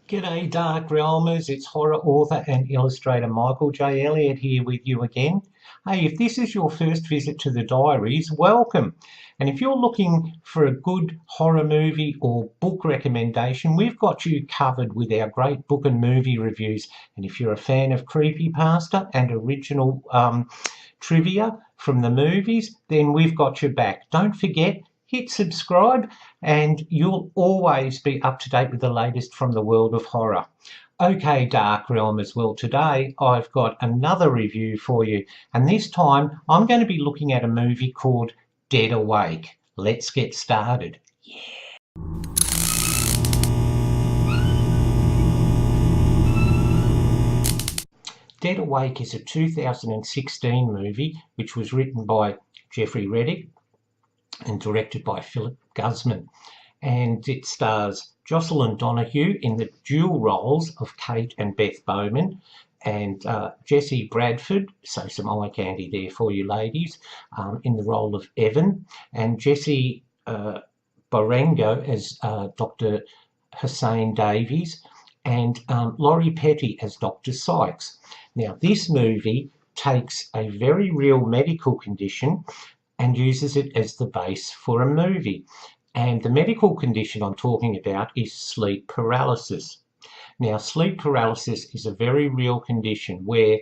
G'day Darkrealmers, it's horror author and illustrator Michael J. Elliott here with you again. Hey, if this is your first visit to the diaries, welcome. And if you're looking for a good horror movie or book recommendation, we've got you covered with our great book and movie reviews. And if you're a fan of creepypasta and original trivia from the movies, then we've got your back. Don't forget, hit subscribe and you'll always be up to date with the latest from the world of horror. Okay, Darkrealmers, well today I've got another review for you, and this time I'm going to be looking at a movie called Dead Awake. Let's get started. Yeah. Dead Awake is a 2016 movie which was written by Jeffrey Reddick and directed by Phillip Guzzman, and it stars Joceln Donahue in the dual roles of Kate and Beth Borman, and Jesse Bradford, so some eye candy there for you ladies, in the role of Evan, and Jesse Borengo as Dr Hussain Davies, and Laurie Petty as Dr Sykes. Now, this movie takes a very real medical condition and uses it as the base for a movie. And the medical condition I'm talking about is sleep paralysis. Now, sleep paralysis is a very real condition where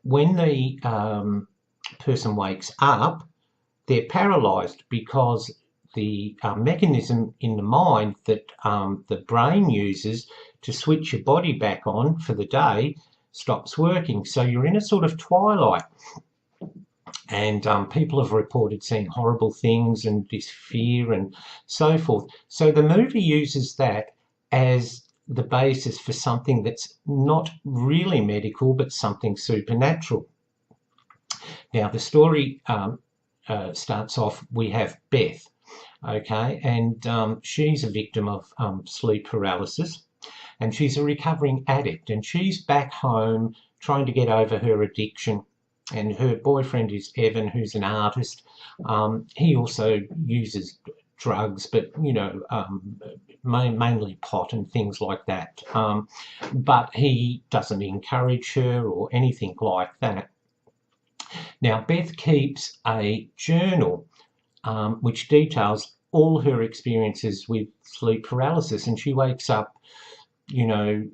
when the person wakes up, they're paralysed because the mechanism in the mind that the brain uses to switch your body back on for the day stops working. So you're in a sort of twilight. And people have reported seeing horrible things and this fear and so forth. So the movie uses that as the basis for something that's not really medical, but something supernatural. Now, the story starts off, we have Beth, okay, and she's a victim of sleep paralysis, and she's a recovering addict, and she's back home trying to get over her addiction. And her boyfriend is Evan, who's an artist. He also uses drugs, but, you know, mainly pot and things like that. But he doesn't encourage her or anything like that. Now, Beth keeps a journal which details all her experiences with sleep paralysis. And she wakes up, you know,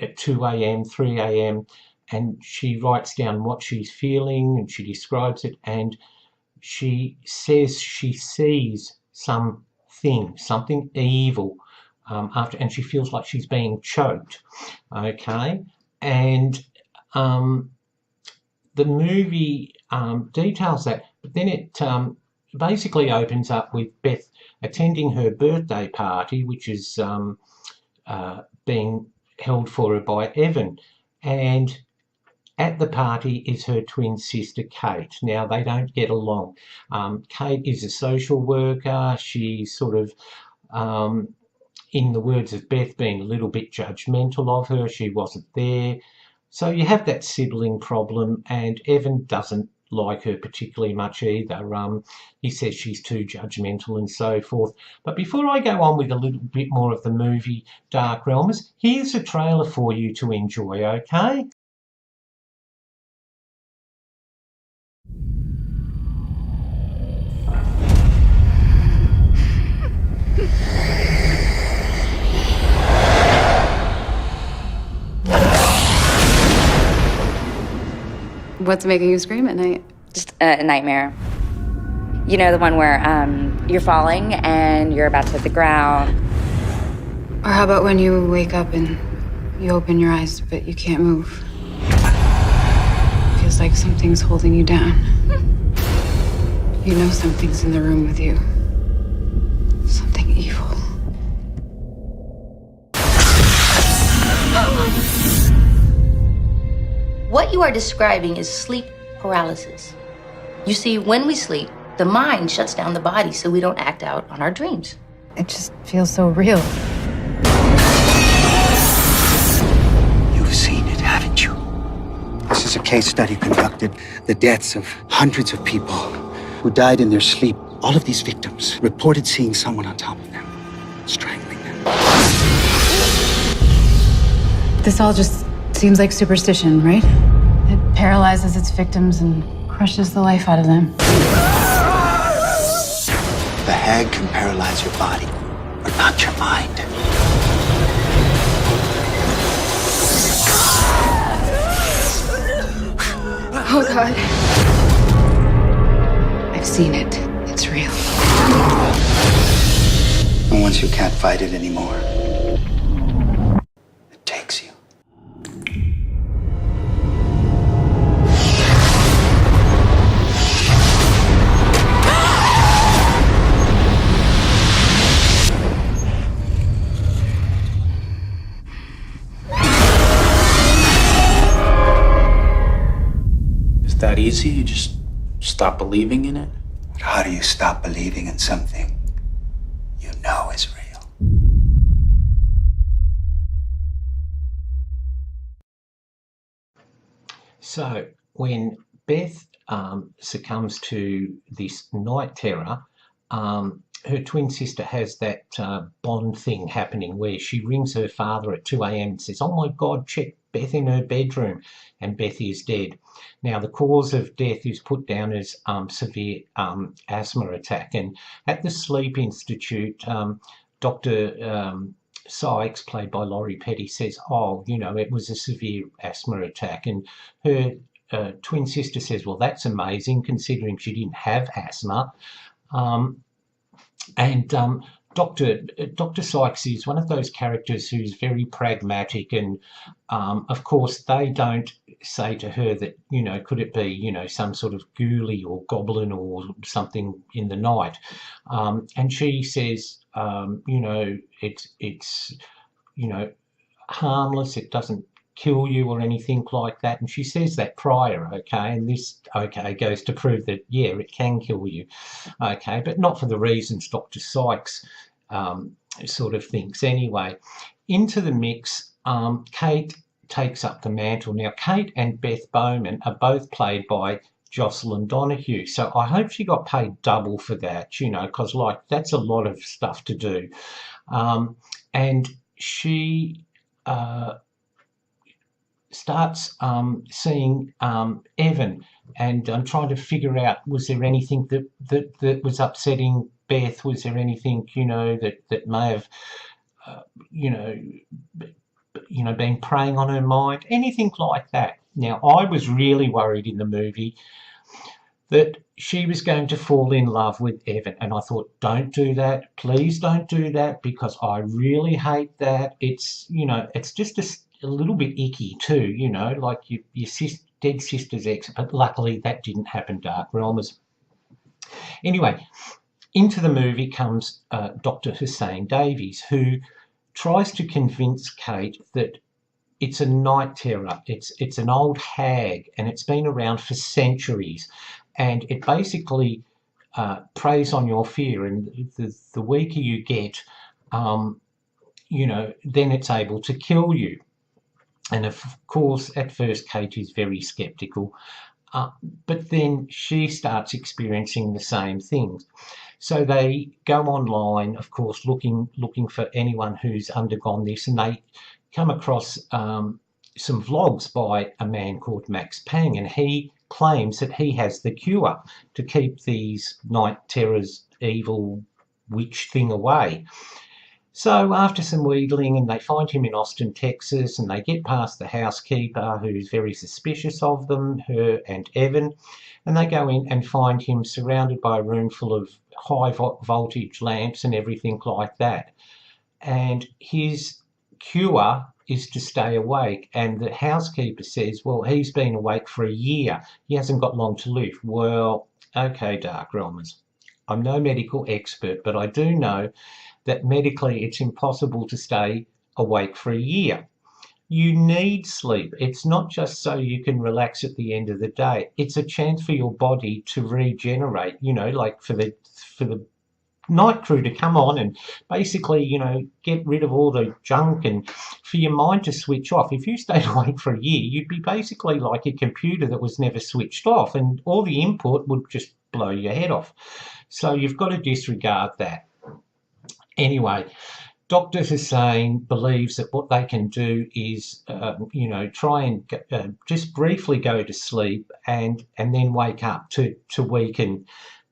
at 2 a.m., 3 a.m., and she writes down what she's feeling and she describes it, and she says she sees something evil and she feels like she's being choked, okay? And the movie details that, but then it basically opens up with Beth attending her birthday party, which is being held for her by Evan, and at the party is her twin sister, Kate. Now, they don't get along. Kate is a social worker. She's sort of, in the words of Beth, being a little bit judgmental of her. She wasn't there. So you have that sibling problem, and Evan doesn't like her particularly much either. He says she's too judgmental and so forth. But before I go on with a little bit more of the movie Darkrealmers, here's a trailer for you to enjoy, okay? What's making you scream at night? Just a nightmare. You know, the one where you're falling and you're about to hit the ground. Or how about when you wake up and you open your eyes but you can't move? It feels like something's holding you down. You know something's in the room with you. Something evil. What you are describing is sleep paralysis. You see, when we sleep, the mind shuts down the body so we don't act out on our dreams. It just feels so real. You've seen it, haven't you? This is a case study conducted, the deaths of hundreds of people who died in their sleep. All of these victims reported seeing someone on top of them, strangling them. This all just seems like superstition, right? It paralyzes its victims and crushes the life out of them. The hag can paralyze your body, but not your mind. Oh, God. I've seen it. It's real. And once you can't fight it anymore, it takes you. Is that easy? You just stop believing in it? How do you stop believing in something you know is real? So when Beth succumbs to this night terror, her twin sister has that bond thing happening where she rings her father at 2 a.m. and says, "Oh my God, check Beth in her bedroom," and Beth is dead. Now, the cause of death is put down as severe asthma attack, and at the Sleep Institute, Dr. Sykes, played by Laurie Petty, says, "Oh, it was a severe asthma attack," and her twin sister says, "Well, that's amazing considering she didn't have asthma." And Dr. Sykes is one of those characters who's very pragmatic, and of course they don't say to her that, could it be, some sort of ghoulie or goblin or something in the night. And she says, it's harmless, it doesn't kill you or anything like that. And she says that prior, okay, and this, okay, goes to prove that, yeah, it can kill you, okay, but not for the reasons Dr. Sykes sort of thinks anyway. Into the mix, Kate takes up the mantle. Now, Kate and Beth Borman are both played by Joceln Donahue, so I hope she got paid double for that, because, that's a lot of stuff to do. And she starts seeing Evan, and I'm trying to figure out, was there anything that was upsetting Beth? Was there anything, that may have, been preying on her mind? Anything like that. Now, I was really worried in the movie that she was going to fall in love with Evan, and I thought, don't do that. Please don't do that, because I really hate that. It's, it's just a little bit icky too, like your dead sister's ex, but luckily that didn't happen, Darkrealmers. Anyway, into the movie comes Dr. Hussain Davies, who tries to convince Kate that it's a night terror, it's an old hag, and it's been around for centuries, and it basically preys on your fear, and the weaker you get, then it's able to kill you. And of course, at first, Kate is very sceptical, but then she starts experiencing the same things. So they go online, of course, looking for anyone who's undergone this, and they come across some vlogs by a man called Max Pang, and he claims that he has the cure to keep these night terrors, evil witch thing away. So after some wheedling, and they find him in Austin, Texas, and they get past the housekeeper, who's very suspicious of them, her and Evan, and they go in and find him surrounded by a room full of high voltage lamps and everything like that. And his cure is to stay awake, and the housekeeper says, well, he's been awake for a year. He hasn't got long to live. Well, okay, Darkrealmers, I'm no medical expert, but I do know that medically it's impossible to stay awake for a year. You need sleep. It's not just so you can relax at the end of the day. It's a chance for your body to regenerate, like for the night crew to come on and basically, get rid of all the junk, and for your mind to switch off. If you stayed awake for a year, you'd be basically like a computer that was never switched off, and all the input would just blow your head off. So you've got to disregard that. Anyway, Dr. Hussain believes that what they can do is, try and just briefly go to sleep and then wake up to weaken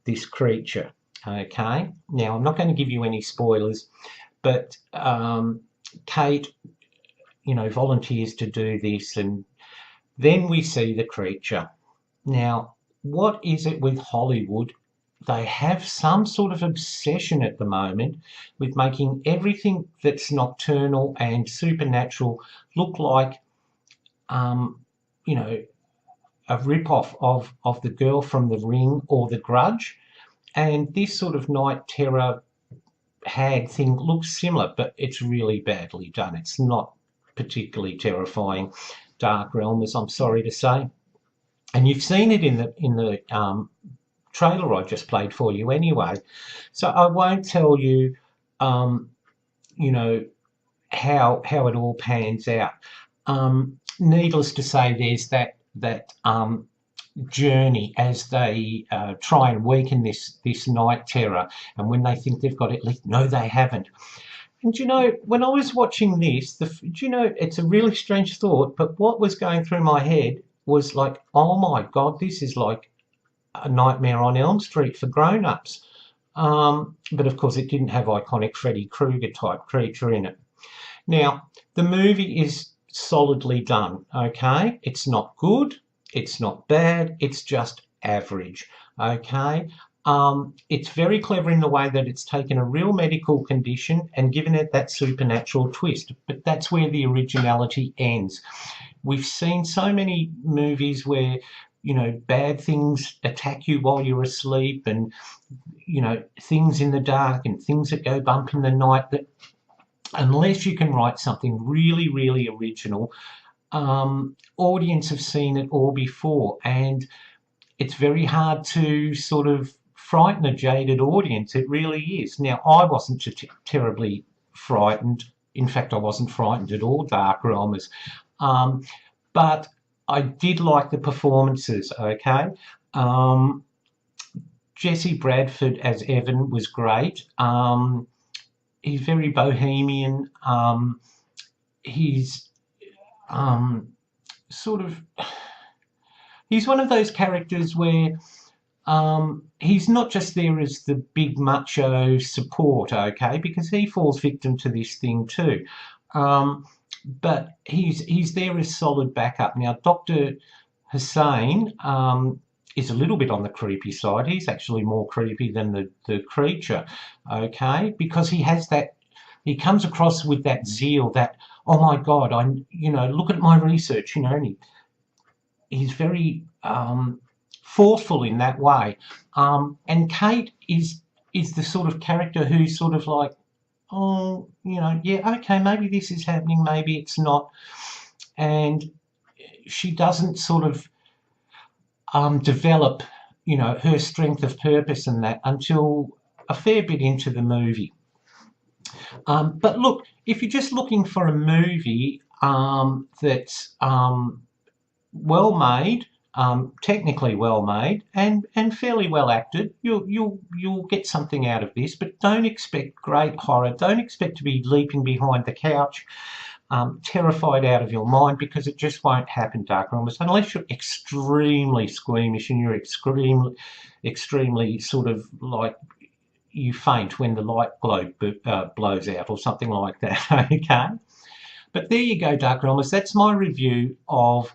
this creature. Okay. Now, I'm not going to give you any spoilers, but Kate, volunteers to do this, and then we see the creature. Now, what is it with Hollywood? They have some sort of obsession at the moment with making everything that's nocturnal and supernatural look like, a rip-off of the girl from The Ring or The Grudge. And this sort of night terror hag thing looks similar, but it's really badly done. It's not particularly terrifying. Darkrealmers, I'm sorry to say. And you've seen it in the trailer I just played for you anyway. So I won't tell you, how it all pans out. Needless to say, there's that journey as they try and weaken this night terror, and when they think they've got it licked, no, they haven't. And when I was watching this, it's a really strange thought, but what was going through my head was like, oh my God, this is like a Nightmare on Elm Street for grown-ups. But of course it didn't have iconic Freddy Krueger type creature in it. Now, the movie is solidly done, okay? It's not good, it's not bad, it's just average, okay? It's very clever in the way that it's taken a real medical condition and given it that supernatural twist, but that's where the originality ends. We've seen so many movies where, bad things attack you while you're asleep, and, things in the dark and things that go bump in the night, that unless you can write something really, really original, audience have seen it all before, and it's very hard to sort of frighten a jaded audience. It really is. Now, I wasn't terribly frightened. In fact, I wasn't frightened at all, Darkrealmers. But I did like the performances, okay? Jesse Bradford as Evan was great. He's very bohemian. He's he's one of those characters where he's not just there as the big macho support, okay, because he falls victim to this thing too. But he's there as solid backup. Now, Dr. Hussain is a little bit on the creepy side. He's actually more creepy than the creature, okay, because he comes across with that zeal, that, oh my God, look at my research, and he's very forceful in that way. And Kate is the sort of character who's sort of like, oh, yeah, okay, maybe this is happening, maybe it's not. And she doesn't sort of develop, her strength of purpose and that until a fair bit into the movie. But look, if you're just looking for a movie that's well made, technically well made, and fairly well acted, you'll get something out of this. But don't expect great horror. Don't expect to be leaping behind the couch, terrified out of your mind, because it just won't happen, Darkrealmers, unless you're extremely squeamish and you're extremely sort of like you faint when the light globe blows out or something like that. Okay, but there you go, Darkrealmers. That's my review of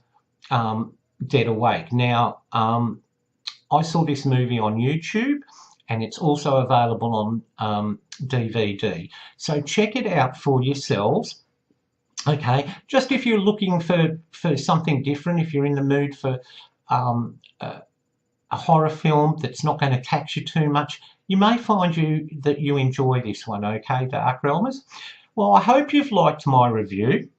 Dead Awake. Now, I saw this movie on YouTube, and it's also available on DVD. So check it out for yourselves. Okay, just if you're looking for something different, if you're in the mood for a horror film that's not going to tax you too much, you may find that you enjoy this one, okay, Darkrealmers? Well, I hope you've liked my review.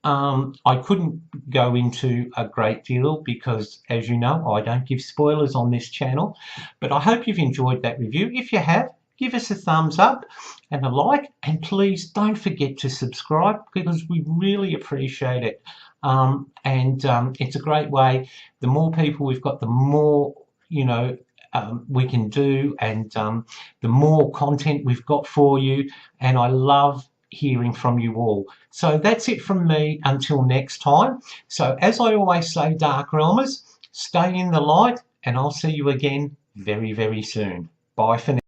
I couldn't go into a great deal because, as you know, I don't give spoilers on this channel, but I hope you've enjoyed that review. If you have, give us a thumbs up and a like, and please don't forget to subscribe, because we really appreciate it. It's a great way. The more people we've got, the more, we can do, and the more content we've got for you, and I love hearing from you all. So that's it from me until next time. So as I always say, Dark Realmers, stay in the light, and I'll see you again very, very soon. Bye for now.